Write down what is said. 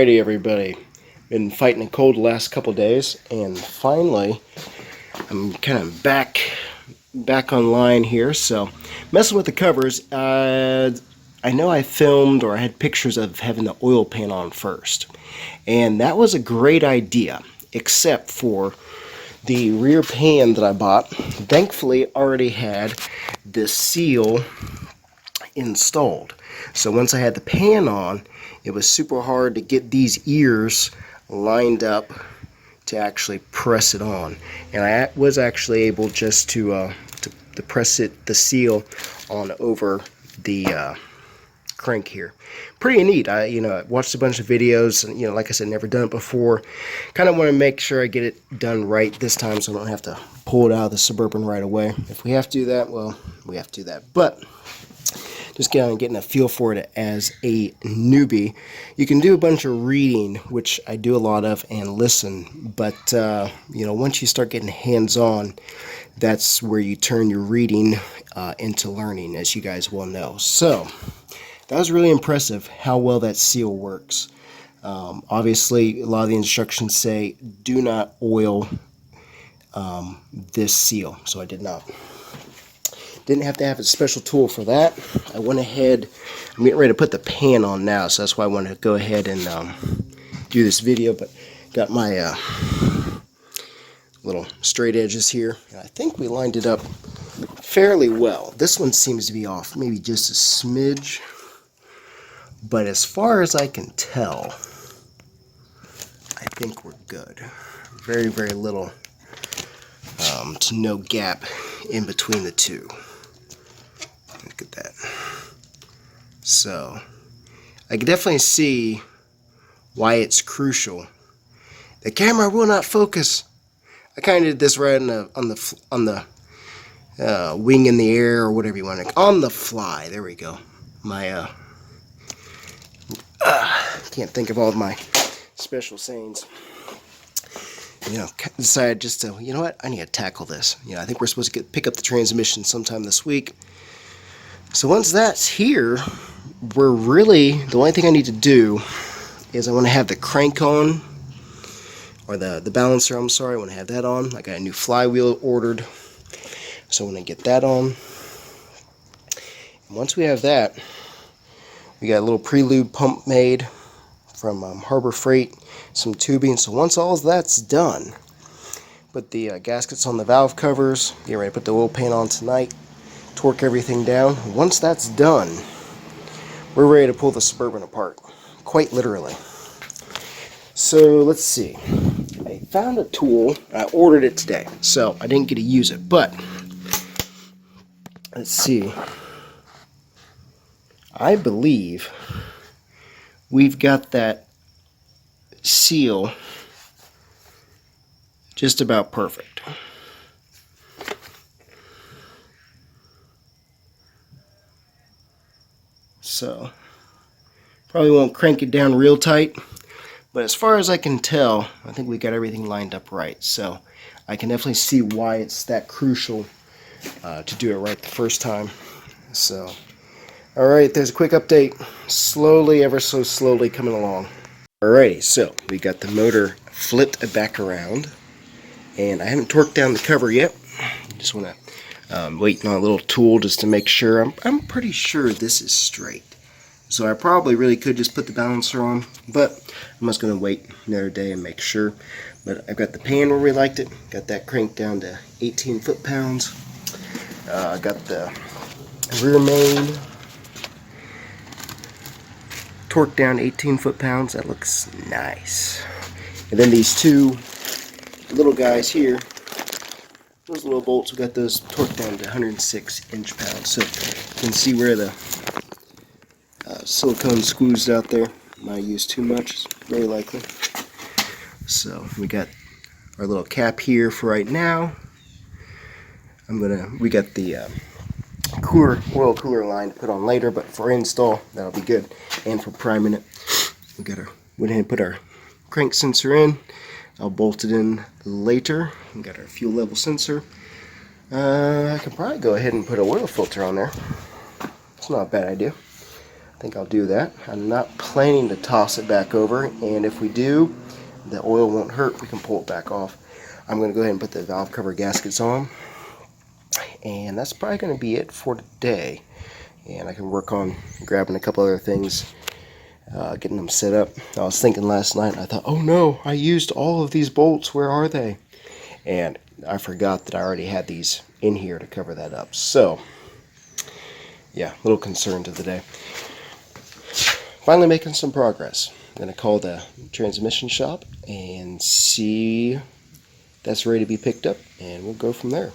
Alrighty, everybody. Been fighting a cold the last couple days, and finally, I'm kind of back online here. So, messing with the covers. I know I filmed or I had pictures of having the oil pan on first, and that was a great idea, except for the rear pan that I bought. Thankfully, already had the seal installed. So once I had the pan on, it was super hard to get these ears lined up to actually press it on. And I was actually able just to press the seal on over the crank here. Pretty neat. I watched a bunch of videos, and like I said, never done it before. Kind of want to make sure I get it done right this time, so I don't have to pull it out of the Suburban right away. If we have to do that, well, we have to do that. But just getting a feel for it as a newbie. You can do a bunch of reading, which I do a lot of, and listen. But once you start getting hands-on, that's where you turn your reading into learning, as you guys well know. So that was really impressive how well that seal works. Obviously, a lot of the instructions say do not oil this seal, so I did not. Didn't have to have a special tool for that. I went ahead, I'm getting ready to put the pan on now, so that's why I wanted to go ahead and do this video, but got my little straight edges here, and I think we lined it up fairly well. This one seems to be off maybe just a smidge, but as far as I can tell, I think we're good. Very, very little to no gap in between the two. Look at that. So I can definitely see why it's crucial. The camera will not focus. I kind of did this right on the wing in the air, or whatever you want to, on the fly. There we go. My can't think of all of my special sayings. Decided just to, you know what, I need to tackle this. I think we're supposed to pick up the transmission sometime this week. So once that's here, the only thing I need to do is I want to have the crank on, or the balancer, I'm sorry, I want to have that on. I got a new flywheel ordered, so I want to get that on. And once we have that, we got a little prelude pump made from Harbor Freight, some tubing. So once all of that's done, put the gaskets on the valve covers, get ready to put the oil pan on tonight, torque everything down. Once that's done, we're ready to pull the Suburban apart, quite literally. So let's see. I found a tool. I ordered it today, so I didn't get to use it, but let's see. I believe we've got that seal just about perfect. So probably won't crank it down real tight, but as far as I can tell, I think we got everything lined up right. So I can definitely see why it's that crucial to do it right the first time. So alright, there's a quick update. Slowly, ever so slowly coming along. Alrighty, so we got the motor flipped back around, and I haven't torqued down the cover yet. Just want to waiting on a little tool just to make sure. I'm pretty sure this is straight. So I probably really could just put the balancer on, but I'm just going to wait another day and make sure. But I've got the pan where we liked it. Got that cranked down to 18 foot-pounds. I got the rear main torqued down 18 foot-pounds. That looks nice. And then these two little guys here, those little bolts, we got those torqued down to 106 inch-pounds. So you can see where the silicone squeezed out there. Might use too much, very likely. So we got our little cap here for right now. We got the oil cooler line to put on later, but for install, that'll be good. And for priming it, went ahead and put our crank sensor in. I'll bolt it in later. We got our fuel level sensor. I can probably go ahead and put an oil filter on there. It's not a bad idea. I think I'll do that. I'm not planning to toss it back over, and if we do, the oil won't hurt. We can pull it back off. I'm going to go ahead and put the valve cover gaskets on, and that's probably going to be it for today. And I can work on grabbing a couple other things, getting them set up. I was thinking last night, I thought, oh no, I used all of these bolts. Where are they? And I forgot that I already had these in here to cover that up. So, yeah, a little concerned of the day. Finally making some progress. I'm going to call the transmission shop and see if that's ready to be picked up, and we'll go from there.